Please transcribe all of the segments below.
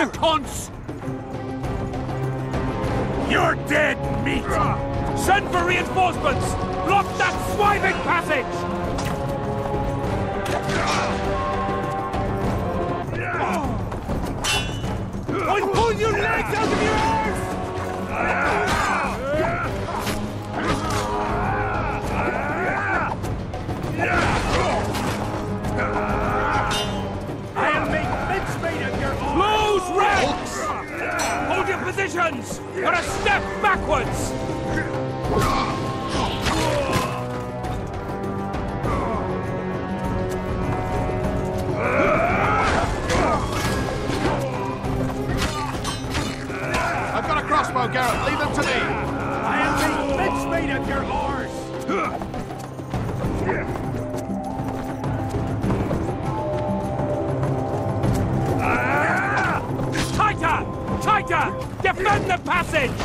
you cunts! You're dead meat! Send for reinforcements! Block that swiving passage! I'll pull your legs out of your arse! I'll make mincemeat of your arse! Close ranks! Hold your positions! Or a step backwards! Crossbow, Garrett. Leave them to me. I'll make mincemeat of your arse! Tighter! Tighter! Defend the passage!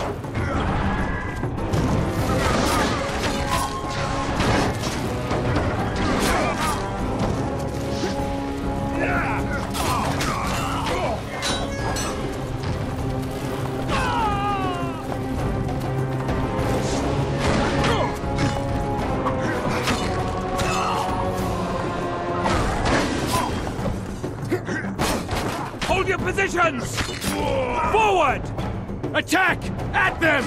Hold your positions! Forward! Attack! At them!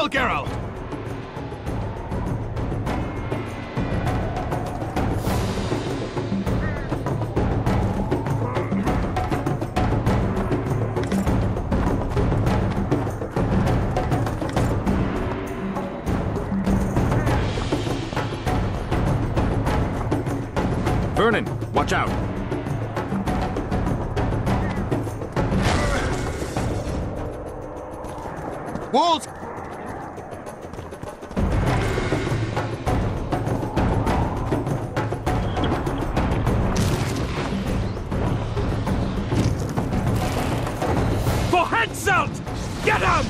Geralt! Vernon, watch out! Walls! For Henselt! Get him!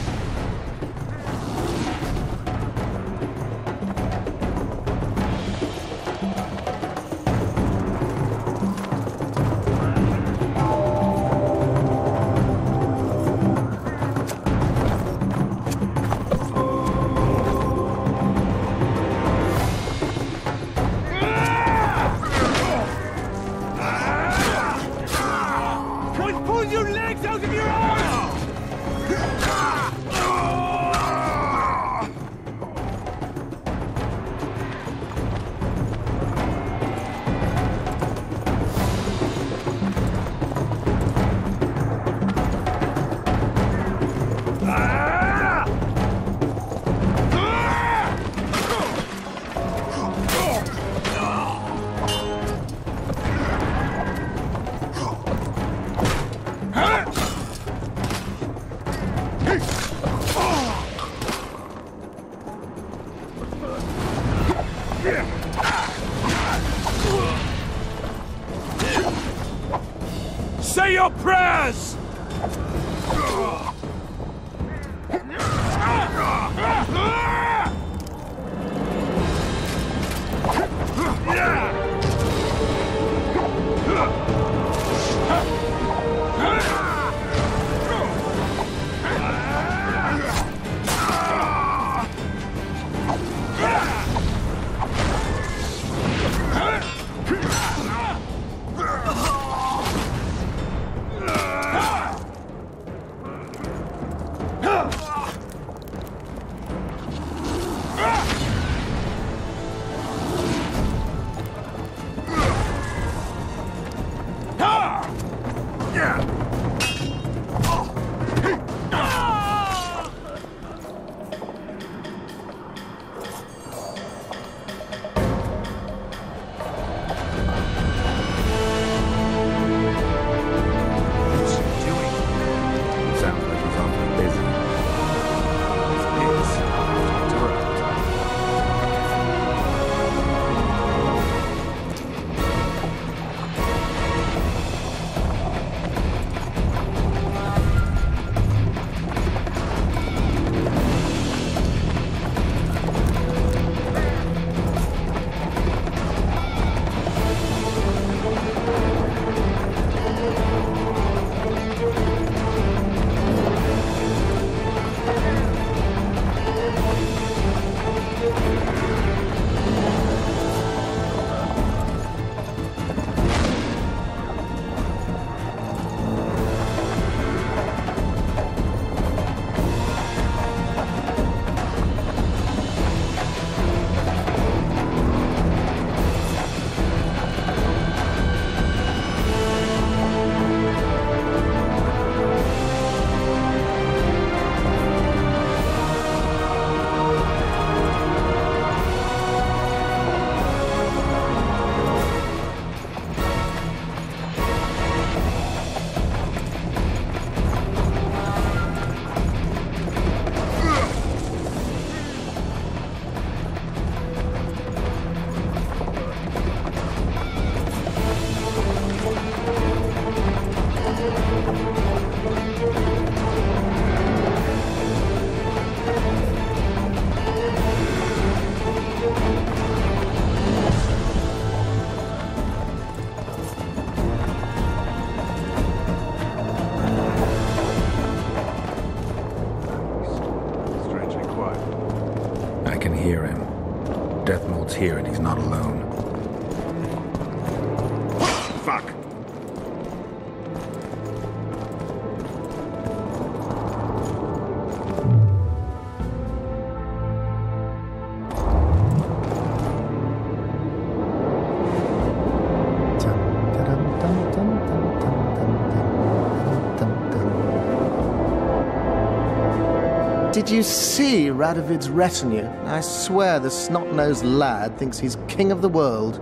Pull your legs out of your arms! Say your prayers! Here and he's not alone. Fuck! Did you see Radovid's retinue? I swear the snot-nosed lad thinks he's king of the world.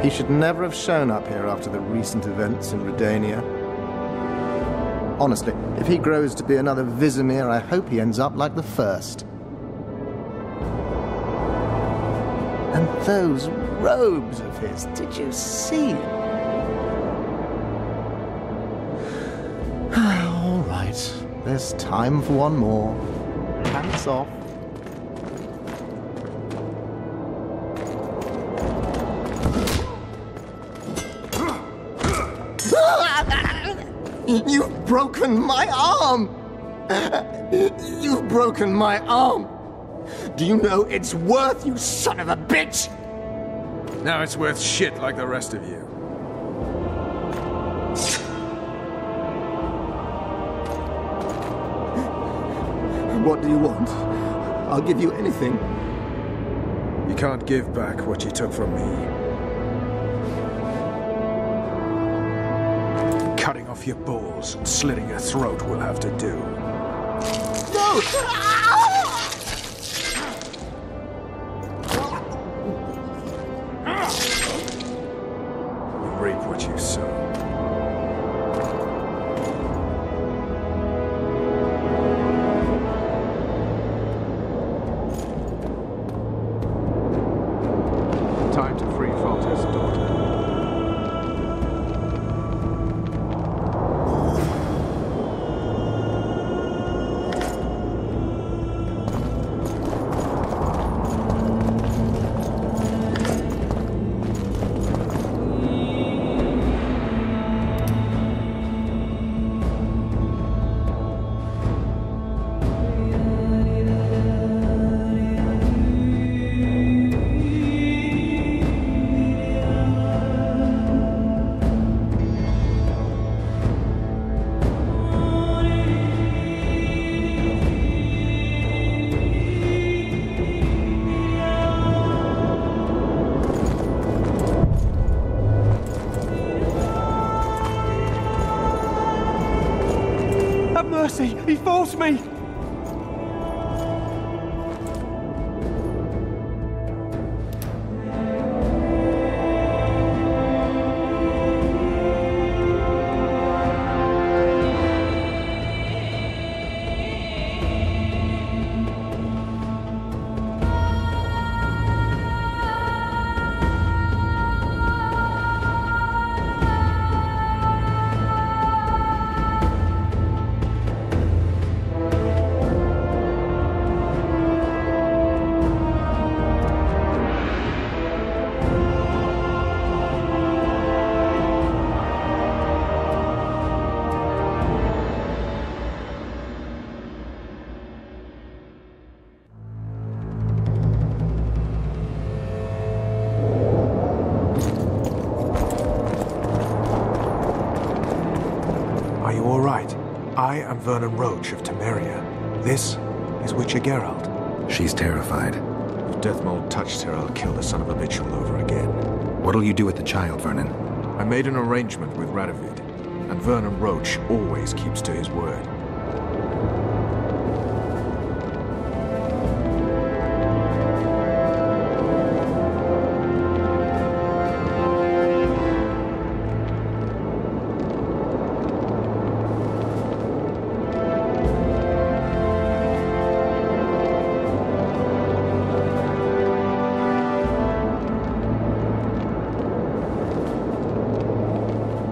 He should never have shown up here after the recent events in Redania. Honestly, if he grows to be another Vizimir, I hope he ends up like the first. And those robes of his, did you see? All right, there's time for one more. Pants off. You've broken my arm! You've broken my arm! Do you know it's worth, you son of a bitch? Now it's worth shit like the rest of you. What do you want? I'll give you anything. You can't give back what you took from me. Cutting off your balls and slitting your throat will have to do. No! You reap what you sow. Time to free Falter's daughter. mercy! He forced me! I am Vernon Roche of Temeria. This is Witcher Geralt. She's terrified. If Deathmold touched her, I'll kill the son of a bitch all over again. What'll you do with the child, Vernon? I made an arrangement with Radovid, and Vernon Roche always keeps to his word.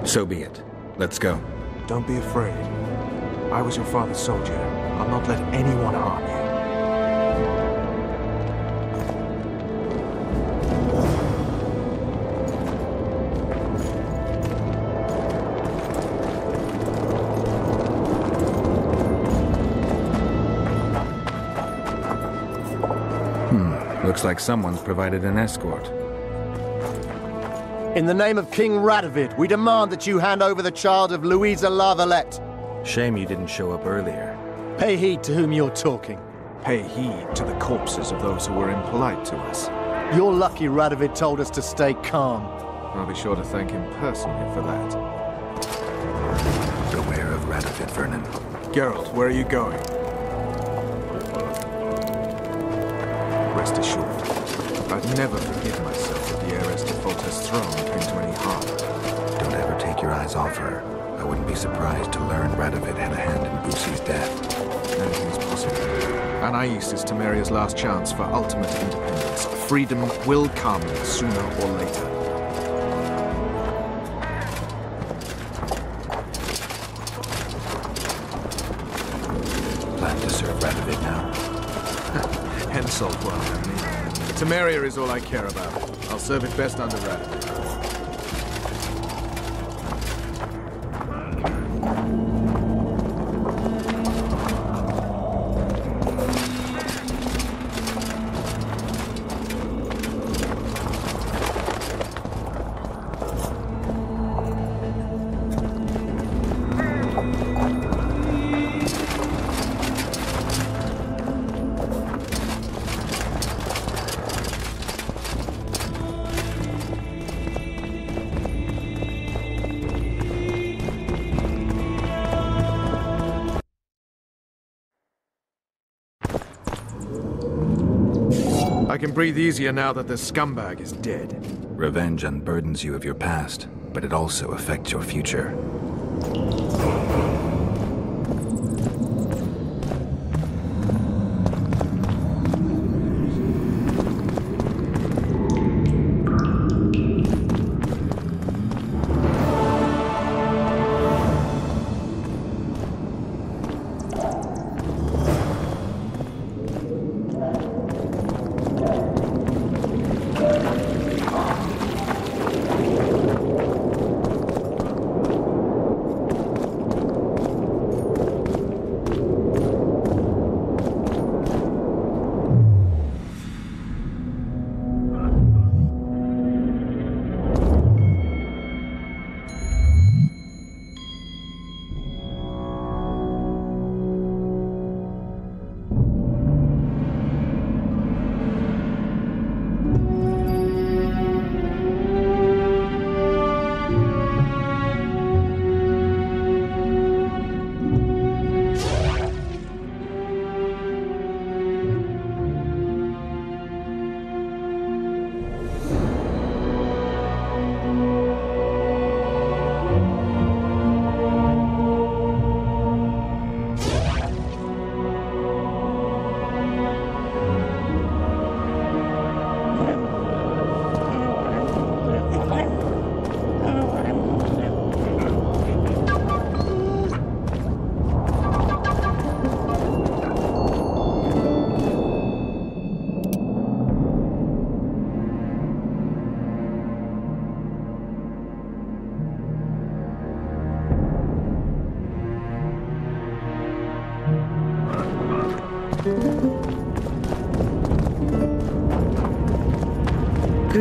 So be it. Let's go. Don't be afraid. I was your father's soldier. I'll not let anyone harm you. Looks like someone's provided an escort. In the name of King Radovid, we demand that you hand over the child of Louisa Lavalette. Shame you didn't show up earlier. Pay heed to whom you're talking. Pay heed to the corpses of those who were impolite to us. You're lucky Radovid told us to stay calm. I'll be sure to thank him personally for that. Beware of Radovid, Vernon. Geralt, where are you going? Rest assured, I'd never forgive myself if the heiress to Foltest's throne came to any harm. Don't ever take your eyes off her. I wouldn't be surprised to learn Radovid had a hand in Usi's death. Anything's possible. Anais is Temeria's last chance for ultimate independence. Freedom will come sooner or later. Plan to serve Radovid now. Henselt won't have me. Temeria is all I care about. I'll serve it best under Radovid. I can breathe easier now that the scumbag is dead. Revenge unburdens you of your past, but it also affects your future.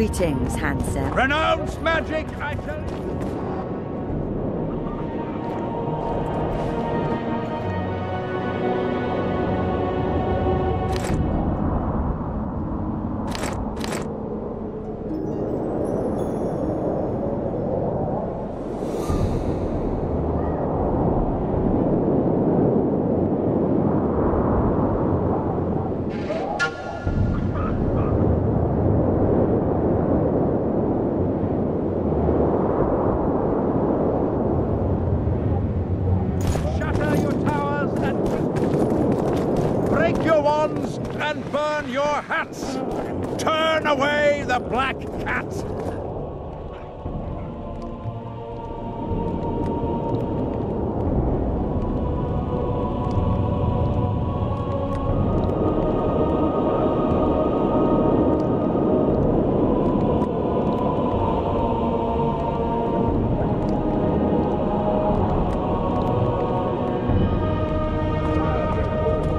Greetings, handsome. Renounce magic, I tell you! And burn your hats! Turn away the black cat!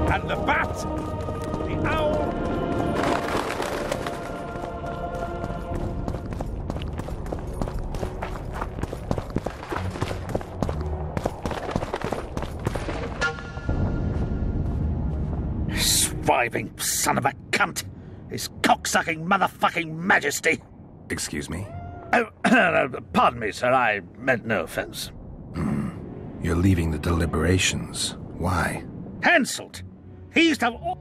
And the bat! The owl! Swiving son of a cunt! His cocksucking motherfucking majesty! Excuse me? Oh, pardon me, sir, I meant no offence. You're leaving the deliberations. Why? Cancelled! He used to have all...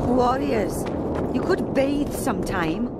Warriors, you could bathe sometime.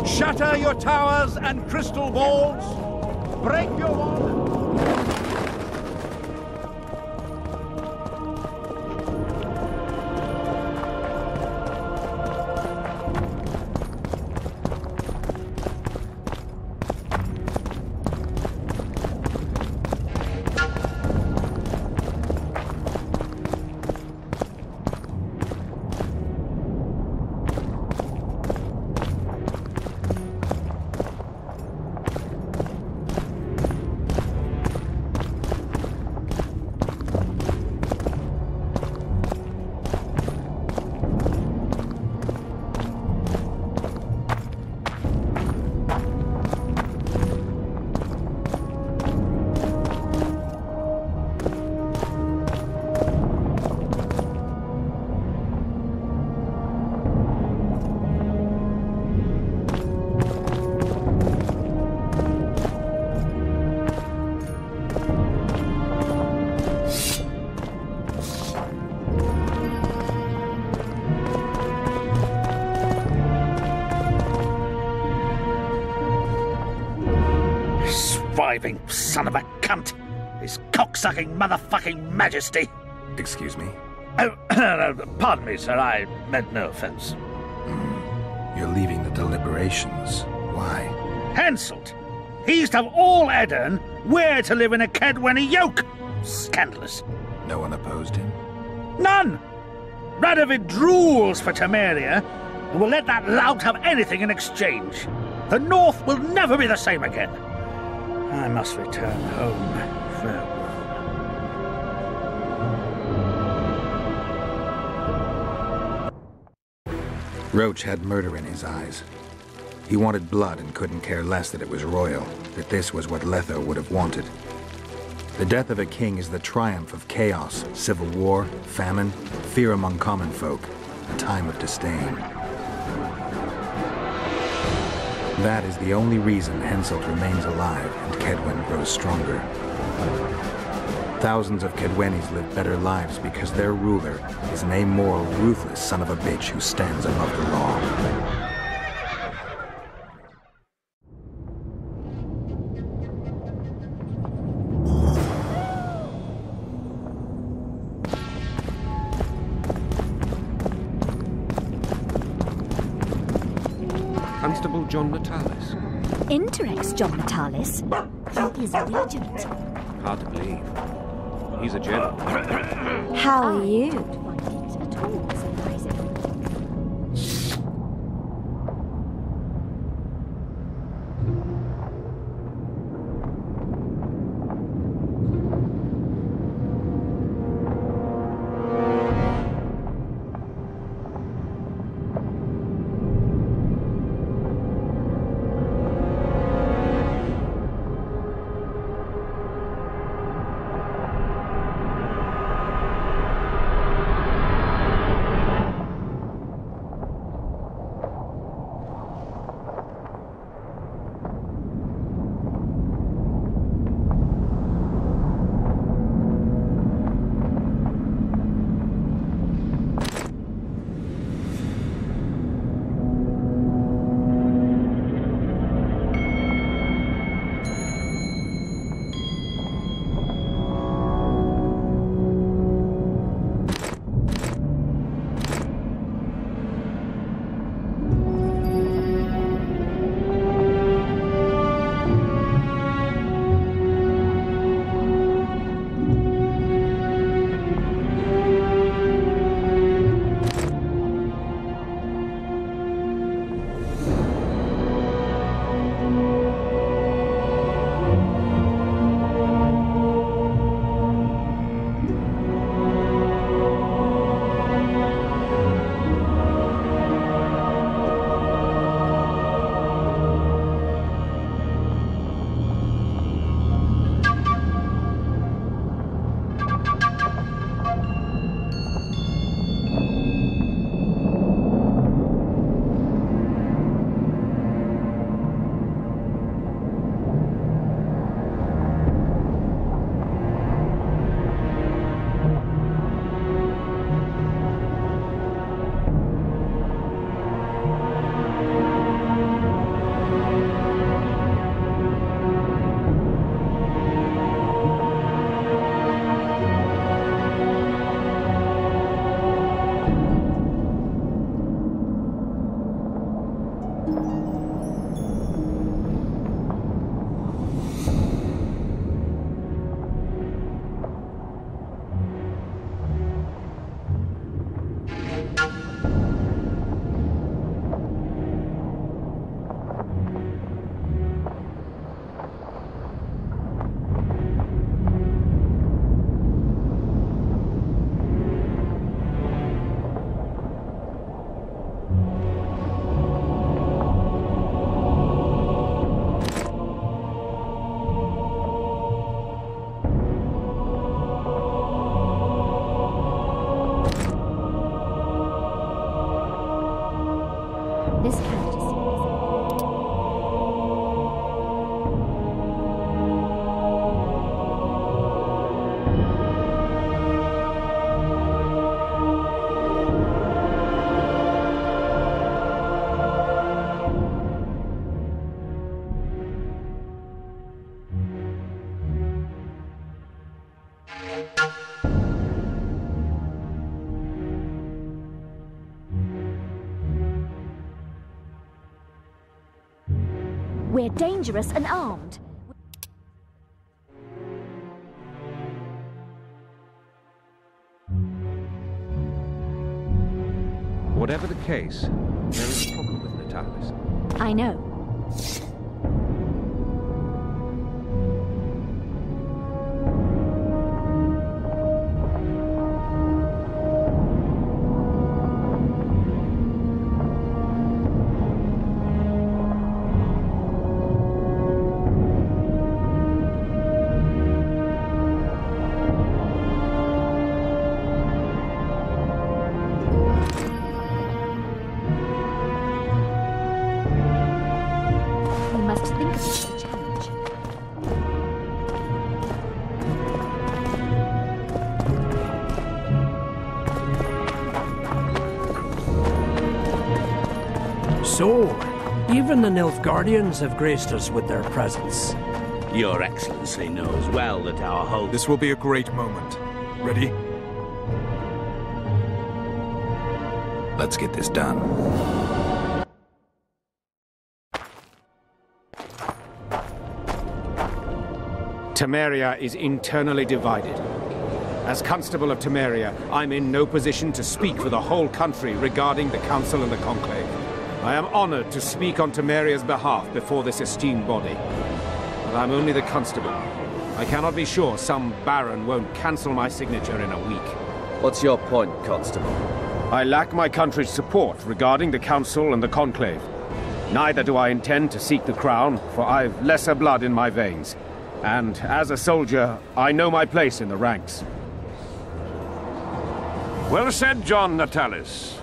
Shatter your towers and crystal balls. Break your wall. surviving son of a cunt! His cocksucking motherfucking majesty! Excuse me? Oh, pardon me, sir, I meant no offense. You're leaving the deliberations. Why? Cancelled! He's to have all Edirn, we're to live in a Kedwenny yoke! Scandalous. No one opposed him? None! Radovid drools for Temeria, and will let that lout have anything in exchange. The North will never be the same again. I must return home. Farewell. Roche had murder in his eyes. He wanted blood and couldn't care less that it was royal, that this was what Letho would have wanted. The death of a king is the triumph of chaos, civil war, famine, fear among common folk, a time of disdain. That is the only reason Henselt remains alive and Kedwen grows stronger. Thousands of Kedwennies live better lives because their ruler is an amoral, ruthless son of a bitch who stands above the law. Constable John Natalis. Interex John Natalis? He is regent. Hard to believe. He's a general. How are you? At all surprising. We're dangerous and armed. Whatever the case, there is a problem with Natalis. I know. So, even the Nilfgaardians have graced us with their presence. Your Excellency knows well that our hope... This will be a great moment. Ready? Let's get this done. Temeria is internally divided. As Constable of Temeria, I'm in no position to speak for the whole country regarding the Council and the Conclave. I am honored to speak on Temeria's behalf before this esteemed body. But I'm only the Constable. I cannot be sure some Baron won't cancel my signature in a week. What's your point, Constable? I lack my country's support regarding the Council and the Conclave. Neither do I intend to seek the crown, for I've lesser blood in my veins. And as a soldier, I know my place in the ranks. Well said, John Natalis.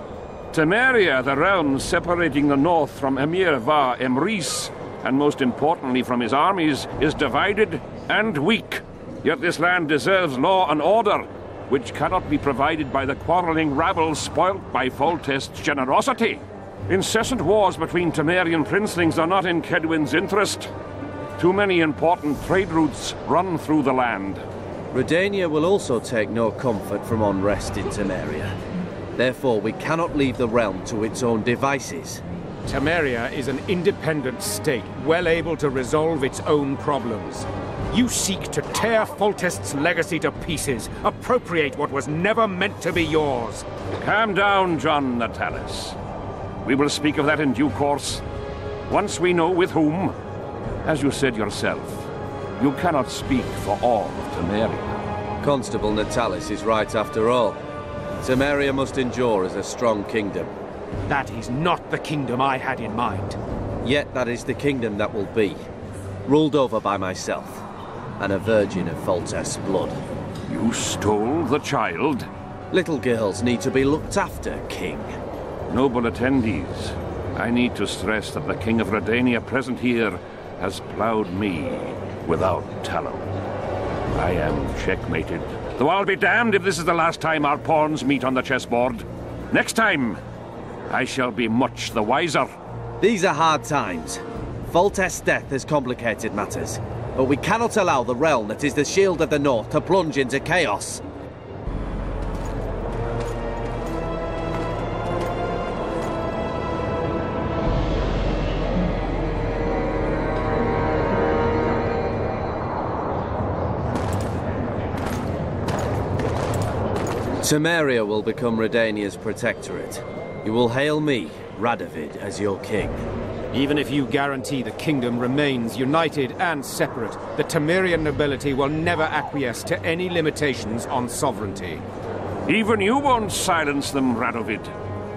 Temeria, the realm separating the north from Emir Va Emrys, and most importantly from his armies, is divided and weak. Yet this land deserves law and order, which cannot be provided by the quarreling rabble spoilt by Foltest's generosity. Incessant wars between Temerian princelings are not in Kedwin's interest. Too many important trade routes run through the land. Redania will also take no comfort from unrest in Temeria. Therefore, we cannot leave the realm to its own devices. Temeria is an independent state, well able to resolve its own problems. You seek to tear Foltest's legacy to pieces, appropriate what was never meant to be yours. Calm down, John Natalis. We will speak of that in due course, once we know with whom. As you said yourself, you cannot speak for all of Temeria. Constable Natalis is right after all. Temeria must endure as a strong kingdom. That is not the kingdom I had in mind. Yet that is the kingdom that will be. Ruled over by myself, and a virgin of Foltest's blood. You stole the child? Little girls need to be looked after, King. Noble attendees, I need to stress that the King of Redania present here has plowed me without tallow. I am checkmated. Though I'll be damned if this is the last time our pawns meet on the chessboard. Next time, I shall be much the wiser. These are hard times. Foltest's death has complicated matters, but we cannot allow the realm that is the shield of the North to plunge into chaos. Temeria will become Redania's protectorate. You will hail me, Radovid, as your king. Even if you guarantee the kingdom remains united and separate, the Temerian nobility will never acquiesce to any limitations on sovereignty. Even you won't silence them, Radovid.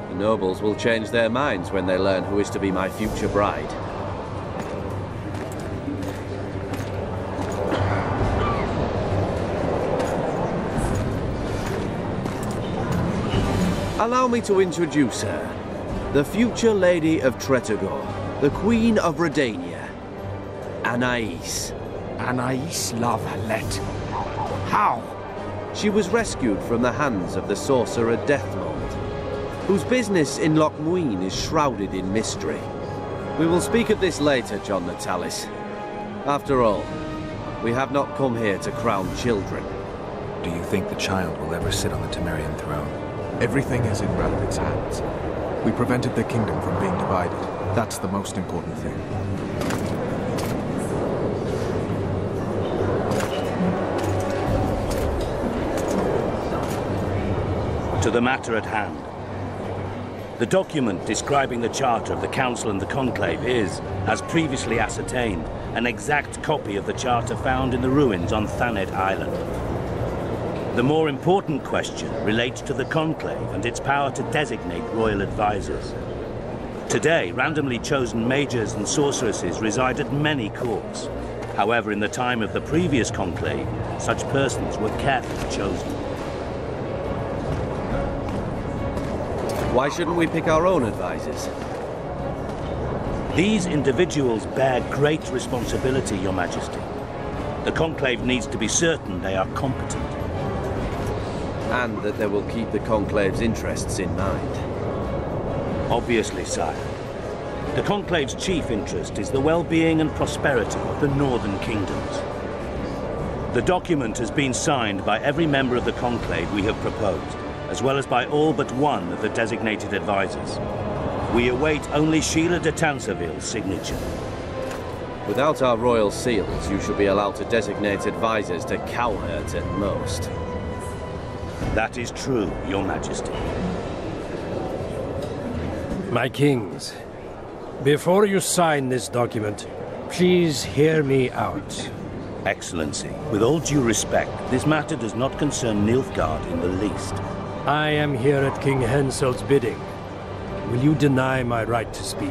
The nobles will change their minds when they learn who is to be my future bride. Allow me to introduce her. The future Lady of Tretogor, the Queen of Redania, Anais. Anais La Valette. How? She was rescued from the hands of the sorcerer Deathmold, whose business in Loch Muin is shrouded in mystery. We will speak of this later, John Natalis. After all, we have not come here to crown children. Do you think the child will ever sit on the Temerian throne? Everything is in Radovid's hands. We prevented the kingdom from being divided. That's the most important thing. To the matter at hand. The document describing the charter of the Council and the Conclave is, as previously ascertained, an exact copy of the charter found in the ruins on Thanet Island. The more important question relates to the Conclave and its power to designate royal advisors. Today, randomly chosen mages and sorceresses reside at many courts. However, in the time of the previous Conclave, such persons were carefully chosen. Why shouldn't we pick our own advisors? These individuals bear great responsibility, Your Majesty. The Conclave needs to be certain they are competent. And that they will keep the Conclave's interests in mind. Obviously, sire. The Conclave's chief interest is the well-being and prosperity of the northern kingdoms. The document has been signed by every member of the Conclave we have proposed, as well as by all but one of the designated advisors. We await only Sheila de Tanseville's signature. Without our royal seals, you should be allowed to designate advisors to cowherds at most. That is true, Your Majesty. My kings, before you sign this document, please hear me out. Excellency, with all due respect, this matter does not concern Nilfgaard in the least. I am here at King Hensel's bidding. Will you deny my right to speak?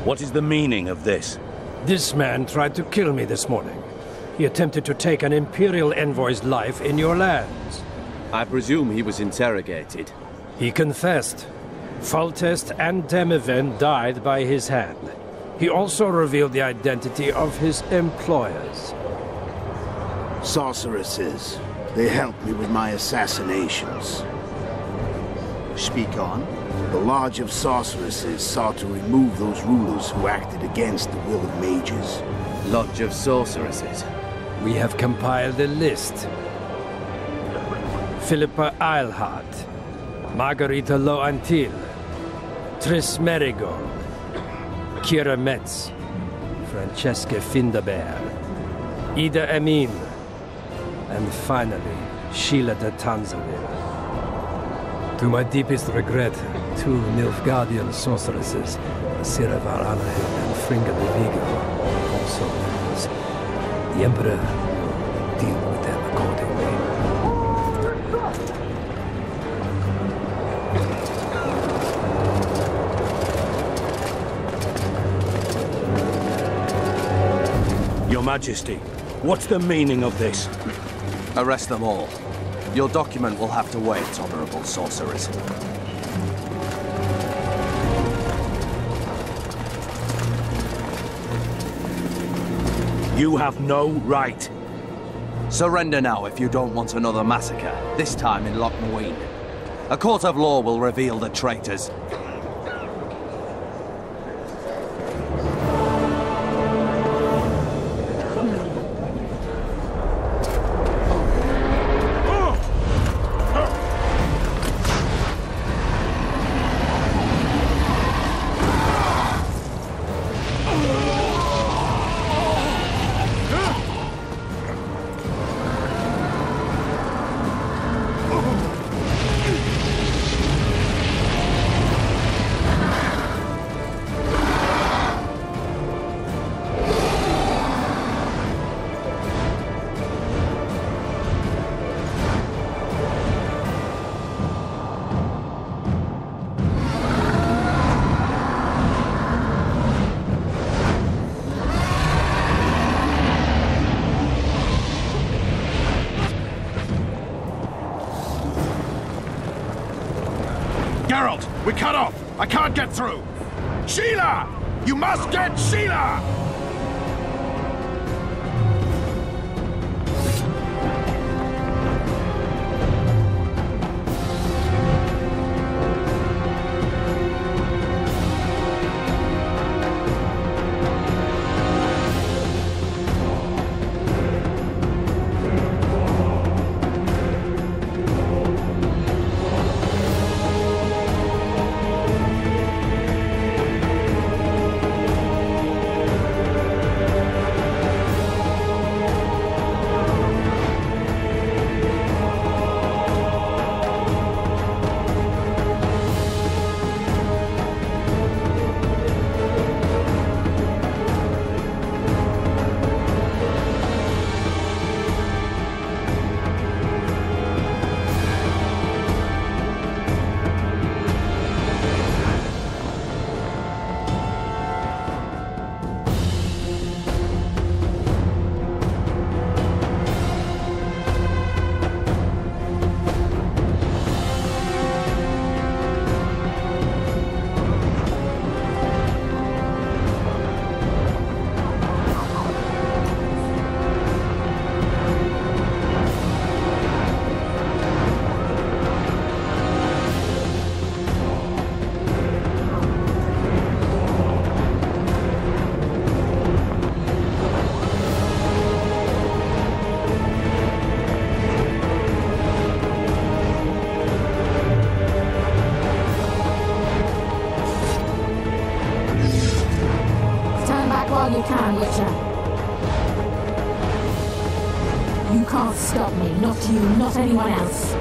What is the meaning of this? This man tried to kill me this morning. He attempted to take an Imperial envoy's life in your lands. I presume he was interrogated. He confessed. Foltest and Demiven died by his hand. He also revealed the identity of his employers. Sorceresses. They helped me with my assassinations. Speak on. The Lodge of Sorceresses sought to remove those rulers who acted against the will of mages. Lodge of Sorceresses? We have compiled a list. Philippa Eilhart, Margarita Loantil, Triss Merigold, Kira Metz, Francesca Findaber, Ida Emin, and finally, Sheila de Tanseville. To my deepest regret, 2 Nilfgaardian sorceresses, Sira Varanahed and Fringa de Vigo, also members. The Emperor will deal with them accordingly. Your Majesty, what's the meaning of this? Arrest them all. Your document will have to wait, honorable sorcerers. You have no right. Surrender now if you don't want another massacre, this time in Loch Muin. A court of law will reveal the traitors. We're cut off! I can't get through! Sheila! You must get Sheila! while you can, Witcher. You can't stop me, not you, not anyone else.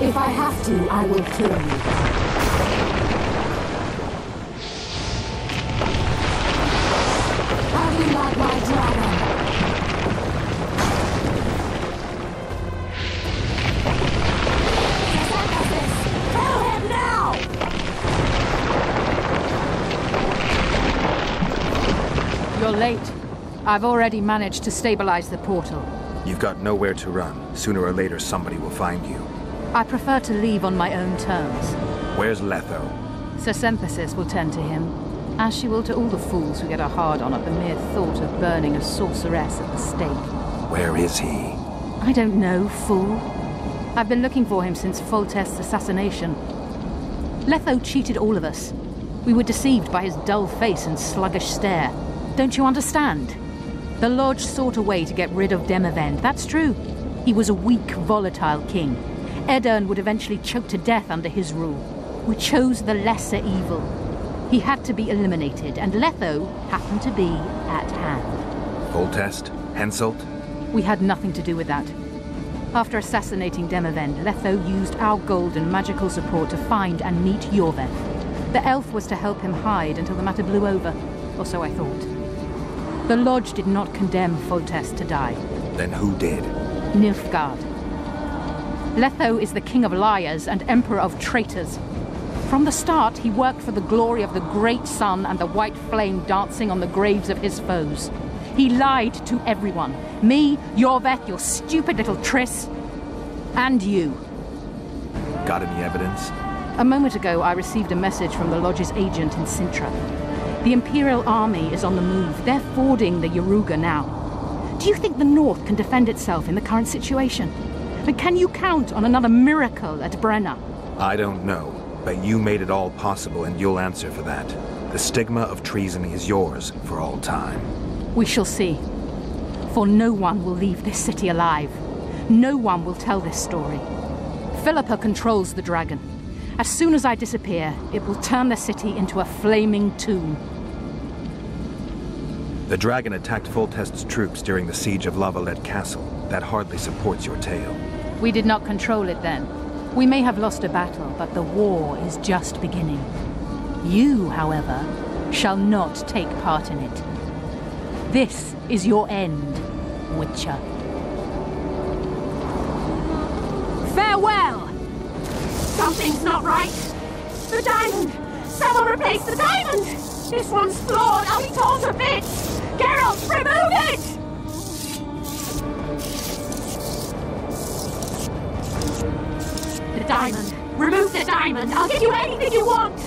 If I have to, I will kill you. How do you like my dragon? Kill him now! You're late. I've already managed to stabilize the portal. You've got nowhere to run. Sooner or later, somebody will find you. I prefer to leave on my own terms. Where's Letho? Synthesis will tend to him, as she will to all the fools who get a hard-on at the mere thought of burning a sorceress at the stake. Where is he? I don't know, fool. I've been looking for him since Foltest's assassination. Letho cheated all of us. We were deceived by his dull face and sluggish stare. Don't you understand? The Lodge sought a way to get rid of Demavend, that's true. He was a weak, volatile king. Edirn would eventually choke to death under his rule. We chose the lesser evil. He had to be eliminated, and Letho happened to be at hand. Foltest? Henselt? We had nothing to do with that. After assassinating Demavend, Letho used our gold and magical support to find and meet Yorveth. The elf was to help him hide until the matter blew over, or so I thought. The Lodge did not condemn Foltest to die. Then who did? Nilfgaard. Letho is the king of liars and emperor of traitors. From the start, he worked for the glory of the great sun and the white flame dancing on the graves of his foes. He lied to everyone. Me, Yorveth, your stupid little Triss, and you. Got any evidence? A moment ago, I received a message from the Lodge's agent in Sintra. The Imperial Army is on the move. They're fording the Yaruga now. Do you think the North can defend itself in the current situation? But can you count on another miracle at Brenna? I don't know, but you made it all possible and you'll answer for that. The stigma of treason is yours for all time. We shall see. For no one will leave this city alive. No one will tell this story. Philippa controls the dragon. As soon as I disappear, it will turn the city into a flaming tomb. The dragon attacked Foltest's troops during the siege of Lavalette Castle. That hardly supports your tale. We did not control it then. We may have lost a battle, but the war is just beginning. You, however, shall not take part in it. This is your end, Witcher. Farewell! Something's not right. The diamond! Someone replace the diamond! This one's flawed. I'll be torn to bits! Geralt, remove it! The diamond. Remove the diamond. I'll give you anything you want.